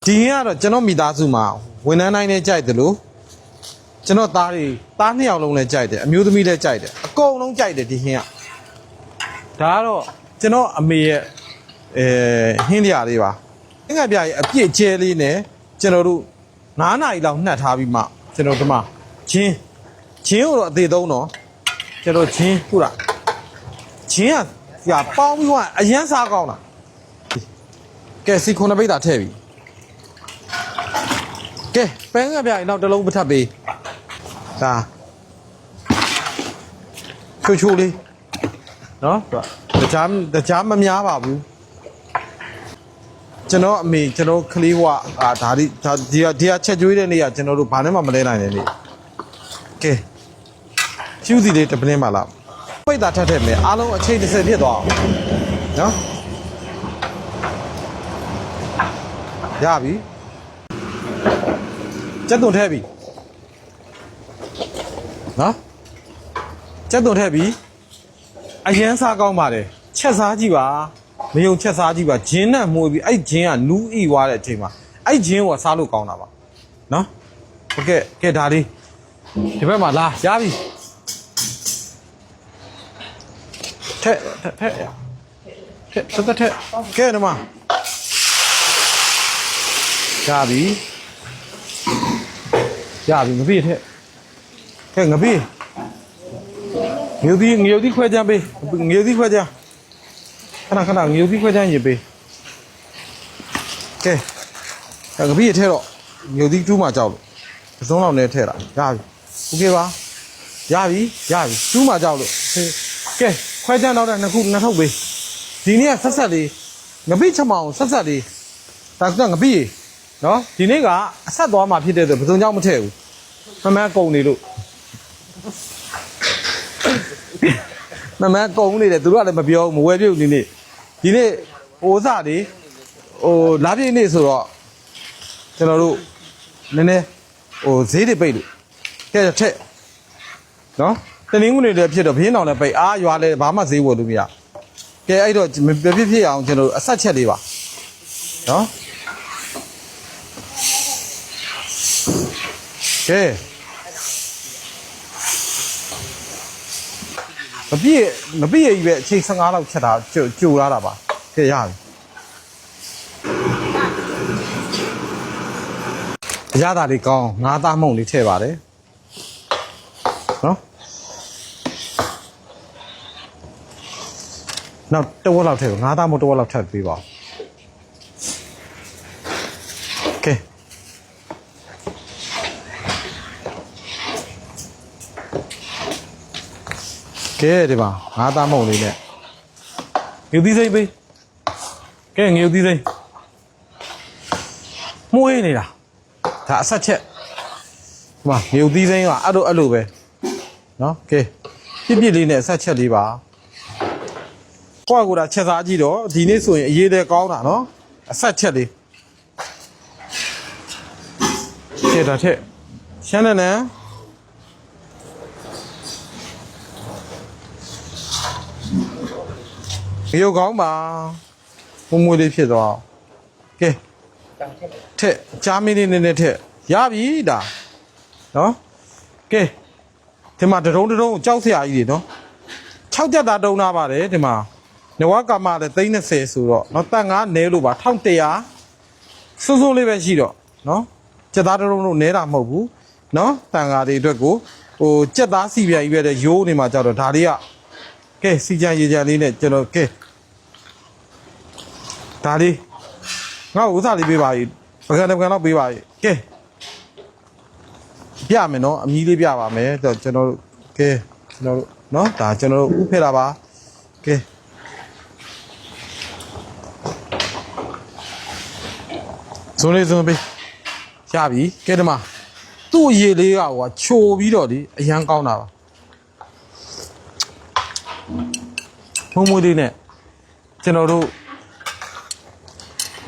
ဒီရင်ကတော့ကျွန်တော်မိသားစုမှာဝန်ထမ်းတိုင်းလည်းကြိုက်တယ်လို့ကျွန်တော်သားနှစ်ယောက်လုံးလည်းကြိုက်တယ်အမျိုးသမီးလည်းကြိုက်တယ်အကုန်လုံးကြိုက်တယ်ဒီဟင်းကဒါကတော့ကျွန်တော်အမေရဲ့ဟင်းတရားလေးပါအင်္ဂါပြရဲ့အပြည့်ကျဲလေးနဲ့ကျွန်တော်တို့9 နာရီလောက်နှက်ထားပြီးမှကျွန်တော်ဒီမှာချင်းကိုတော့အသေးသုံးတော့ကျွန်တော်ချင်းဟုတ်လားချင်းကပေါင်းပြီးတော့အရန်စားကောင်းတာကဲစီ9ပိတ်တာထည့်ပြီကဲပန်းကပြရင်တော့တစ်လုံးပထပ်ပေးဒါချိုလေးနော်တခြားမများပါဘူးကျွန်တော်အမေကျွန်တော်ကလေးဘွားဒီကချက်ကျွေးတဲ့နေ့ကကျွန်တော်တို့ဘာနဲ့မှမလဲနိုင်တဲ့နေ့ကဲကျူးစီလေးတပင်းပါလားပိတ်တာထပ်ထည့်မယ်အားလုံးအချိန်30ဖြစ်သွားအောင်နော်ရပြီကျက်သွန်ထည့်ပြီနော်ကျက်သွန်ထည့်ပြီအရန်စားကောင်းပါတယ်ချက်စားကြည့်ပါမယုံချက်စားကြည့်ပါဂျင်းနဲ့မှုပြီးအဲ့ဂျင်းကနူးဤွားတဲ့အချိန်မှာအဲ့ဂျင်းကစားလို့ကောင်းတာပါနော်ဟုတ်ကဲ့ဒါလေးဒီဘက်မှာလာရပြီထက်ကဲဒီမှာရပြီငပိထက်ကဲငပိငရုတ်သီးခွဲကြမ်းပေးငရုတ်သီးခွဲကြမ်းခဏငရုတ်သီးခွဲကြမ်းရေးပေးကဲငပိထဲတော့ငရုတ်သီးတူးမှကြောက်လို့အစုံလောက်နဲ့ထဲတာရပြီโอเคပါရပြီတူးမှကြောက်လို့ကဲခွဲကြမ်းတော့တဲ့နှစ်ထုပ်ပေးဒီနေ့ကဆက်လေးငပိချက်မအောင်ဆက်လေးဒါကငပိနော်ဒီနေ့ကအဆက်သွားမှဖြစ်တဲ့ဆိုဘယ်သူကြောင့်မထည့်ဘူးမမကုံနေလို့မမကုံနေတယ်သူတို့ကလည်းမပြောမဝဲပြုတ်ဒီနေ့ဟိုစားတွေလာပြည့်နေ့ဆိုတော့ကျွန်တော်တို့နည်းနည်းဈေးတွေပိတ်လို့ကဲထက်နော်တနင်္ဂနွေလည်းဖြစ်တော့ဘင်းတောင်လည်းပိတ်ရွာလည်းဘာမှဈေးဝယ်လို့မရကဲအဲ့တော့ဖြစ်အောင်ကျွန်တော်တို့အဆက်ချက်လေးပါနော်ကဲမပြည့်ကြီးပဲအချိန်15လောက်ချက်တာကြိုလာတာပါကဲရပြီအရသာလေးကောင်းငါးသားမုံလေးထည့်ပါတယ်နော်နောက်တဝက်လောက်ထည့်ငါးသားမုံတဝက်လောက်ထည့်ပေးပါကဲကဲဒီမှာငါးသားမုံလေးနဲ့ငရုတ်သီးစိမ့်ပေးကဲငရုတ်သီးစိမ့်မှုေးနေတာဒါအဆက်ချက်ဒီမှာငရုတ်သီးစိမ့်ကအဲ့လိုပဲနော်ကဲပြစ်လေးနဲ့အဆက်ချက်လေးပါကိုယ့်ကိုယ်ကချက်စားကြည့်တော့ဒီနေ့ဆိုရင်အရေးသေးကောင်းတာနော်အဆက်ချက်လေးကဲဒါထက်ရှမ်းနဲ့ရုပ်ကောင်းပါမွေးလေးဖြစ်သွားကဲထက်ကြားမင်းလေးနဲ့ထက်ရပြီဒါနော်ကဲဒီမှာတုံးကြောက်စရာကြီးတွေနော်6ကြက်သားတုံးထားပါတယ်ဒီမှာနဝကမလည်း30ဆိုတော့နော်တက်9နဲလို့ပါ1100စိုးလေးပဲရှိတော့နော်ကြက်သားတုံးလို့နဲတာမဟုတ်ဘူးနော်တန်ဃာတွေအတွက်ကိုကြက်သားစီပြကြီးပဲတဲ့ရိုးနေမှာကြောက်တော့ဒါလေးကကဲစီကြံရေကြံလေးနဲ့ကျွန်တော်ကဲဒါလေးငါ့ဥစားလေးပေးပါကြီးပကံတော့ပေးပါကြီးကဲပြမယ်နော်အမီးလေးပြပါမယ်ကျွန်တော်တို့ကဲကျွန်တော်တို့နော်ဒါကျွန်တော်တို့ဥဖဲတာပါကဲဇုံလေးပေးရပြီကဲဒီမှာသူ့အရေးလေးကဟိုချိုပြီးတော့ဒီအရန်ကောင်းတာပါမွေးလေးနဲ့ကျွန်တော်တို့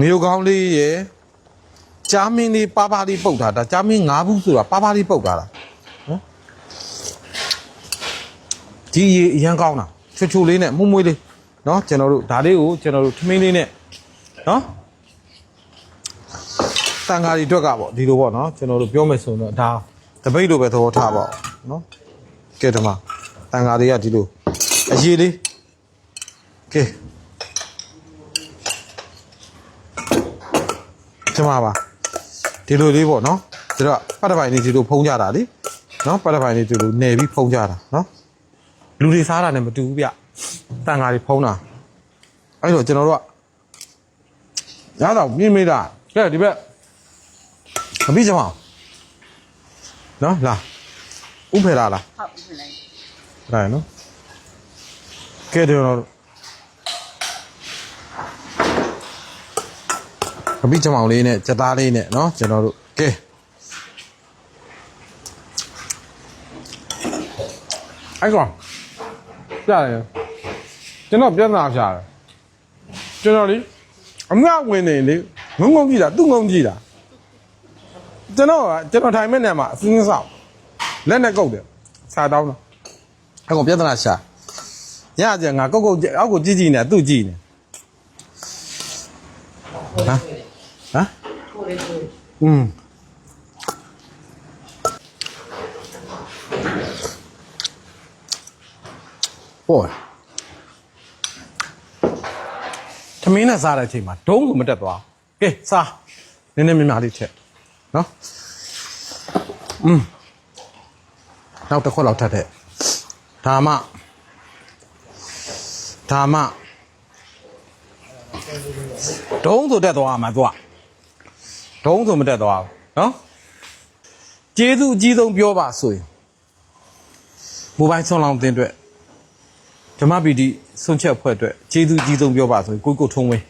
မျိုးကောင်းလေးရယ်ကြားမင်းလေးပါလေးပုတ်တာဒါကြားမင်း9ဘူးဆိုတာပါလေးပုတ်တာလားနော်ဒီအရန်ကောင်းတာချိုလေးနဲ့မွေးလေးနော်ကျွန်တော်တို့ဒါလေးကိုကျွန်တော်တို့ထမင်းလေးနဲ့နော် န်ကားတွေအတွက်ကပေါ့ဒီလိုပေါ့နော်ကျွန်တော်တို့ပြောမယ်ဆိုတော့ဒါတပိတ်လိုပဲသဘောထားပါနော်ကဲဒီမှာတန်ကားတွေကဒီလိုအရေးလေးကဲကျမပါဒီလိုလေးပေါ့နော်ဒါတော့ပတ်တပိုင်လေးဒီလိုဖုံးကြတာလေနော်ပတ်တပိုင်လေးဒီလိုနယ်ပြီးဖုံးကြတာနော်လူတွေစားတာနဲ့မတူဘူးဗျတန်ကားတွေဖုံးတာအဲ့တော့ကျွန်တော်တို့ကရတော့ပြင်းမိတာကဲဒီဘက်အပြီးကြမအောင်နော်လာဥဖယ်လာလားဟုတ်ပြီလိုက်ဒါနော်ကဲတယ်တော့အပြီးကြမအောင်လေးနဲ့စက်သားလေးနဲ့နော်ကျွန်တော်တို့ကဲအဲ့ကောင်ကြားတယ်ကျွန်တော်ပြန်လာရှာတယ်ကျွန်တော်လေအငှဝင်နေလေငုံကြည့်တာသူ့ငုံကြည့်တာကျွန်တော်ထိုင်မဲ့နေမှာအစင်းဆောက်လက်နဲ့ကုတ်တယ်စာတောင်းတော့အဲ့ကောင်ပြဿနာရှာရကြငါကုတ်အောက်ကိုကြည့်နေသူ့ကြည့်နေဟမ်ဟိုသမင်းနဲ့စားတဲ့အချိန်မှာဒုံးကိုမတက်သွားကဲစားနည်းနည်းများများလေးချက်နော်နောက်တစ်ခွက်လောက်ထပ်တဲ့ဒါမှဒုံးဆိုတက်သွားမှာသွားဒုံးဆိုမတက်သွားဘူးနော်ကျေးဇူးအကြီးဆုံးပြောပါဆိုရင်မိုဘိုင်းဆွန်လောင်းတင်အတွက်ဓမ္မပီတိဆွန့်ချက်ဖွဲ့အတွက်ကျေးဇူးအကြီးဆုံးပြောပါဆိုရင်ကိုထုံးဝင်း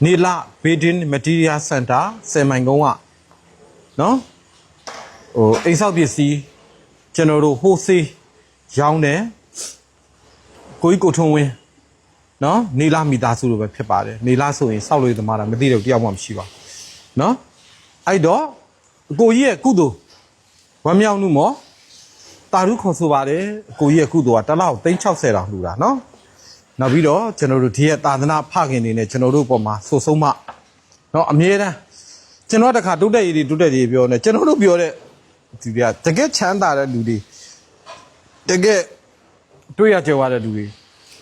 နေလဘေဒင်းမက်တီးရီးယားစင်တာ10မိုင်ကုန်းကနော်ဟိုအိမ်ဆောက်ပစ္စည်းကျွန်တော်တို့ဟိုဆေးရောင်းတယ်ကိုထုံးဝင်းနော်နေလမိသားစုလိုပဲဖြစ်ပါတယ်နေလဆိုရင်စောက်လို့သမားတာမသိတော့တယောက်မှမရှိပါဘူးနော်အဲ့တော့ကိုကြီးရဲ့ကုသိုလ်ဝမ်းမြောက်မှုမော်တာရုခေါ်ဆိုပါတယ်ကိုကြီးရဲ့ကုသိုလ်ကတစ်လောက်360တောင်လှူတာနော်နောက်ပြီးတော့ကျွန်တော်တို့ဒီရဲ့သာသနာဖခင်တွေနဲ့ကျွန်တော်တို့ပေါ်မှာဆိုဆုံးမနော်အမြဲတမ်းကျွန်တော်တခါတိုးတက်ရေးပြောနေကျွန်တော်တို့ပြောတဲ့ဒီကတကယ်ချမ်းသာတဲ့လူတွေတကယ်တွေ့ရကြွားတဲ့လူတွေ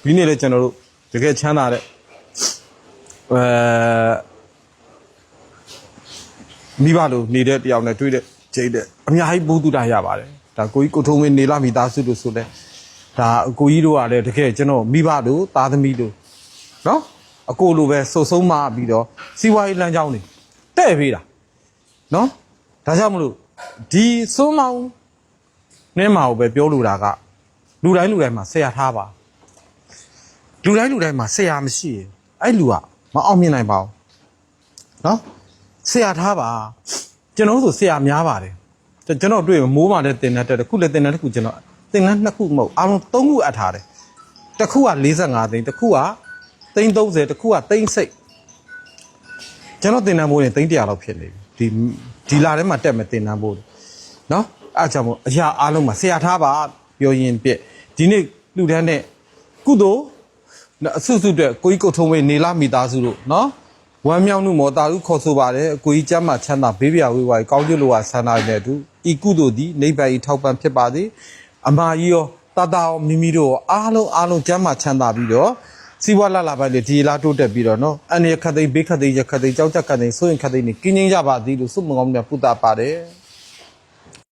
ဒီနေ့လည်းကျွန်တော်တို့တကယ်ချမ်းသာတဲ့မိဘလိုနေတဲ့တယောက်နဲ့တွေ့တဲ့ချိန်တဲ့အများကြီးဘူးတူတာရပါတယ်ဒါကိုထုံးဝင်းနေလာမိသားစုလို့ဆိုလဲဒါအကိုကြီးတို့ကလည်းတကယ်ကျွန်တော်မိဘတို့သားသမီးတို့နော်အကိုလိုပဲစုံဆုံးမပြီးတော့စီးပွားရေးလမ်းကြောင်းတွေတဲ့ပေးတာနော်ဒါကြောင့်မလို့ဒီစွန်းမောင်းနဲ့မှာကိုပဲပြောလို့တာကလူတိုင်းမှာဆရာထားပါလူတိုင်းမှာဆရာမရှိရင်အဲ့လူကမအောင်မြင်နိုင်ပါဘူးနော်ဆရာထားပါကျွန်တော်တို့ဆရာများပါတယ်ကျွန်တော်တွေ့မိုးမှလည်းတင်တဲ့တစ်ခုလည်းတင်တဲ့တစ်ခုကျွန်တော်တင်ကန်း2ခုမဟုတ်အားလုံး3ခုအပ်ထားတယ်တစ်ခုက45သိန်းတစ်ခုက330တစ်ခုက3စိတ်ကျွန်တော်တင်တန်းမိုးရင်300လောက်ဖြစ်နေပြီဒီလာထဲမှာတက်မယ်တင်တန်းမိုးနော်အားကြောင့်မို့အရာအားလုံးမှာဆရာထားပါပြောရင်ပြဒီနေ့လူတန်းနဲ့ကုသိုလ်အဆုစုအတွက်ကိုထုံးဝေးနေလာမိသားစုတို့နော်ဝမ်းမြောက်မှုမော်တာရုခေါ်ဆိုပါတယ်အကိုကြီးကျမ်းမှာချမ်းသာဘေးပြဝေးဝါးကောင်းကျိုးလိုဝါဆန္ဒနဲ့အတူဤကုသိုလ်သည်နိဗ္ဗာန်ဤထောက်ပံ့ဖြစ်ပါသည်အမကြီးရောတာရောမိမိတို့အားလုံးကျမ်းမှာချမ်းသာပြီးတော့စီးပွားလာပိုင်းလေဒီလာတိုးတက်ပြီးတော့နော်အနေခတ်သိဘေးခတ်သိရခတ်သိကြောက်ကြခတ်သိဆိုရင်ခတ်သိနေကင်းငင်းကြပါသည်လို့ဆုမကောင်းမြတ်ပုဒ်တာပါတယ်